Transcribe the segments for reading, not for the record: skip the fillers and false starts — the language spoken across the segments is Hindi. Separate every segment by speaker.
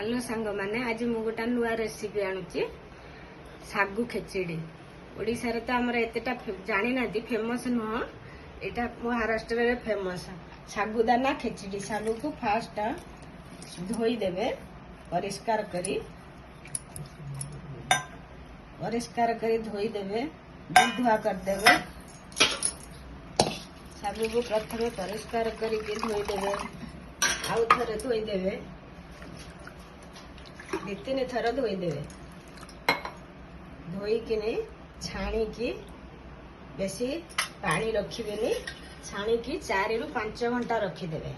Speaker 1: हेलो सांग माने आज मु गोटा नुआ रेसिपी आणुची सागु खेचड़ी। ओडिसा रे तो हमर एतेटा जानि ना फेमस नुह, एटा महाराष्ट्र रे फेमस सागुदाना खेचड़ी। सागु को फास्ट धोई देबे परिष्कार करी धोई देबे, धुआ कर देबे। सागु को प्रथम परिष्कार करी धोई देबे, आउ थरे धोई देबे, दी तीन थर धोई देबे। धोई किने छाणी की बेसी पानी रखिबेनी, छाणी की 4 रु 5 घंटा रखिदेबे।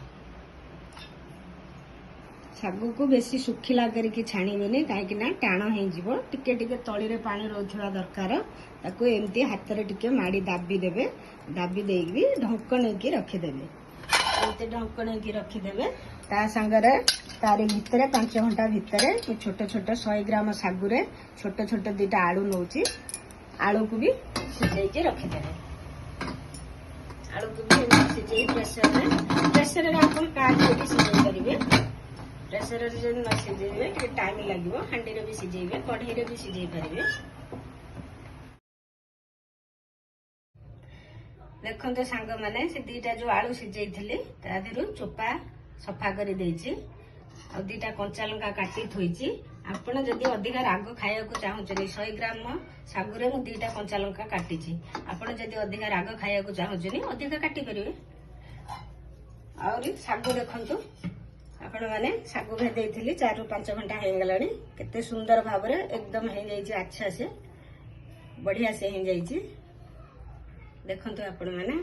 Speaker 1: सागु को बेसी सुखिला करके छाणीबेनी, काहेकि ना टाण हे जिवो। टिके टिके तळी रे पानी रहउथवा दरकार। ताको एमती हाथ रे टिके माडी दाबी देबे, दाबी देइबी ढक्कन की रखि देबे। एते ढक्कन की रखि देबे। ता संगरे तारी भितरे 5 घंटा भितरे छोट छोट 100 ग्राम सागु रे छोट छोट 2टा आलू नउची। आलू को भी सिझाई के रखि देबे। आलू को भी सिझाई प्रेशर रे आपण काट के सिझाई करिवे। प्रेशर रे जे न सिझाइबे कि टाइम लागिवो। हांडी रे भी सिझाइबे, कढ़ाई रे भी सिझाई परिबे। देखंतो सांग माने से 2टा जो आलू सिझाई थिले ता देरु चोपा सफा करी देइछि। आ 2टा कंचा लंका काटी थोइछि। आपण जदि अधिक राग खाया को चाहउछनी 100 ग्राम सागु रे मु 2टा कंचा लंका काटिछि। आपण जदि अधिक राग खाया को चाहउछनी अधिक काटी परिबे। और सागु देखंतो आपण माने सागु भे देइथिली 4 रु 5 घंटा हे गलानी। केते सुंदर भाबरे एकदम हे जाइछि, अच्छा से बढ़िया से हे जाइछि। देखंतो आपण माने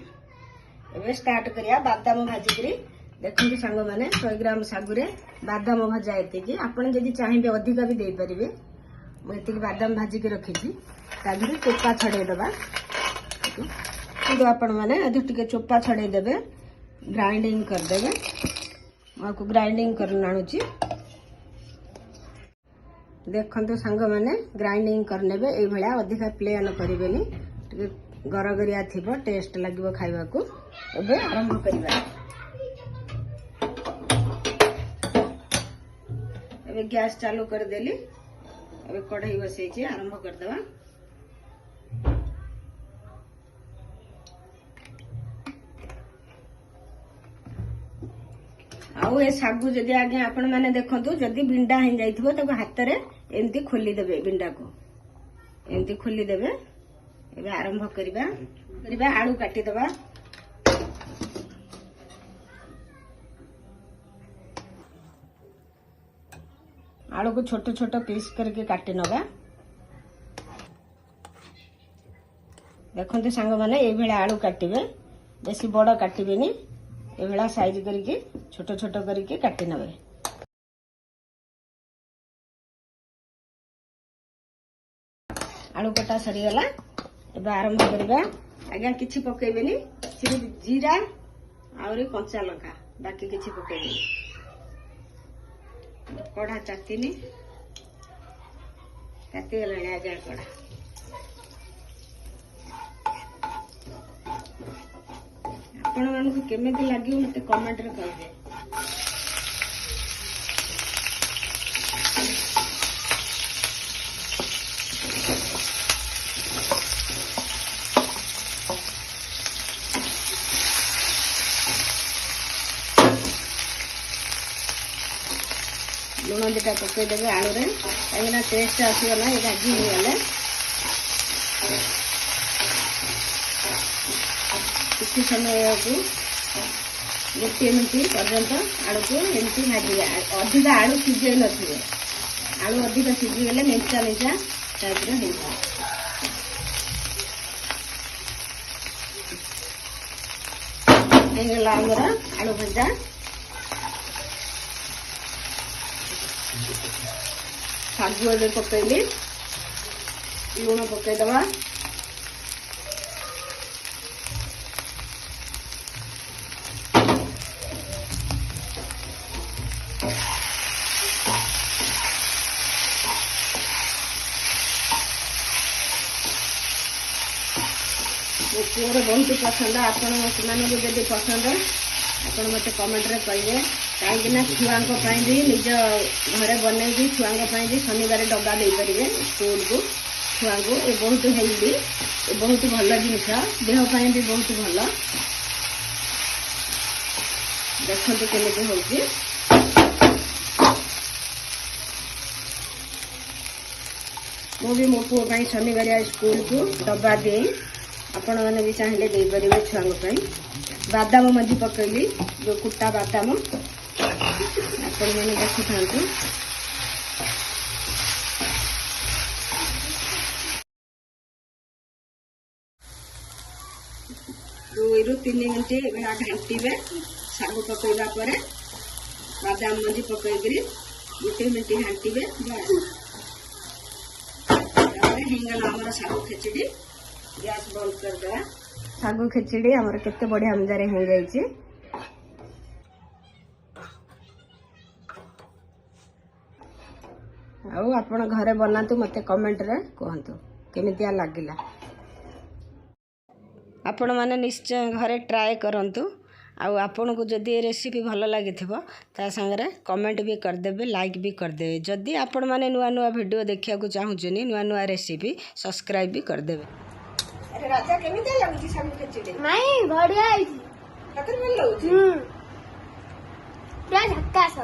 Speaker 1: एबे स्टार्ट करिया बादाम भाजी करी। देखंतो सांग माने 100 ग्राम सागु रे बादाम भजा एते कि आपण जदि चाहिबे अधिक भी देइ परिबे। म एते कि बादाम भाजी के रखिछि, ता धरे चोपा छडे दबा। तो आपण माने अधु टिके चोपा छडे देबे, ग्राइंडिंग कर देबे। माको ग्राइंडिंग कर नाणुची। देखंतो सांग माने ग्राइंडिंग कर नेबे। ए भळा अधिक प्लेन करिबेनी, टिके गरगरिया थिबो, टेस्ट लागिबो खाइबा को। एबे आरंभ करिबा। एबे गैस चालू कर देली। एबे कढ़ाई बसैछि, आरंभ कर देबा। आउ ए सागु जदि आगे आपण माने देखंतु जदि बिंडा हे जाइथिबो ताको हाथ रे एमती खोली देबे। बिंडा को एमती खोली देबे। एबे आरंभ करिबा। आलू काटी देबा। आलू को छोटे छोटे पीस करके काटी नबा। देखंतु सांग माने ए बेला आलू काटिबे, बेसी बड़ काटिबेनी। ए बेला साइज करके छोटे छोटे करके काटी नबे। आलू कटा सरी गला। एबे आरंभ करिबा। आज्ञा किछि पकेइबेनी, सिर्फ जीरा और कंचा लंका, बाकी किछि पकेइबेनी। कढ़ा चातीनी काटी गलानी। आज्ञा कढ़ा आपण मानकु केमिति लागियो मते कमेंट रे कहबे। लुण 2टा पकई देबे आलू रे, काहेकि टेस्ट आसीगला। ये भाजी हो गले किसी समय को 1 मिनट पर्यंत आलू को एमती भाजी। अधिक आलू सिझे नथिबे। आलू अधिक सिझी गले मेंचा मेंचा टाइप रे हेइबा। हेगला हमरा आलू भजा। सागु एबे पकईली, लुण पकई दबा। मो पुअर बहुत पसंद। आपण जदि पसंद आपण मते कमेंट रे कहिबे। कहीं छुआ भी निज घरे बनई छुआ शनिवार डबा दे पारे स्कूल को छुआ को ये बहुत हेल्दी ये बहुत भल जिनस देहपाई भी बहुत भल देखो केमी हूँ मु भी मो पुओ शनिवार स्कूल को डबा दिए आपण मैंने भी चाहिए दे पारे छुआ बादाम मझी पकईली जो कुटा बादाम आपण मैंने देखी था 2 ରୁ 3 मिनट एबा घांटीबे साग पकईला परे बादाम मझी पकईकरी 1 मिनट घांटीबे हिंगला हमर साग खिचड़ी गैस बंद कर देबा साग खिचड़ी हमर केते बढ़िया मजारे हो जाई छी आउ आपण घरे बनातु मते कमेंट रे कहंतु केमितिया लागिला आपण माने निश्चय घरे ट्राए करंतु आउ आपण को जदि ये रेसिपी भल लगी ता संगे कमेंट भी करदेबे लाइक भी करदेबे जदि आपण माने नुआ नुआ वीडियो देखिया को चाहूचनी नुआ नुआ रेसिपी सब्सक्राइब भी करदेबे अरे राजा केमितिया लागुची साग खिचड़ी
Speaker 2: नहीं बढ़िया है
Speaker 1: कतर मन लागुची
Speaker 2: पूरा झक्कास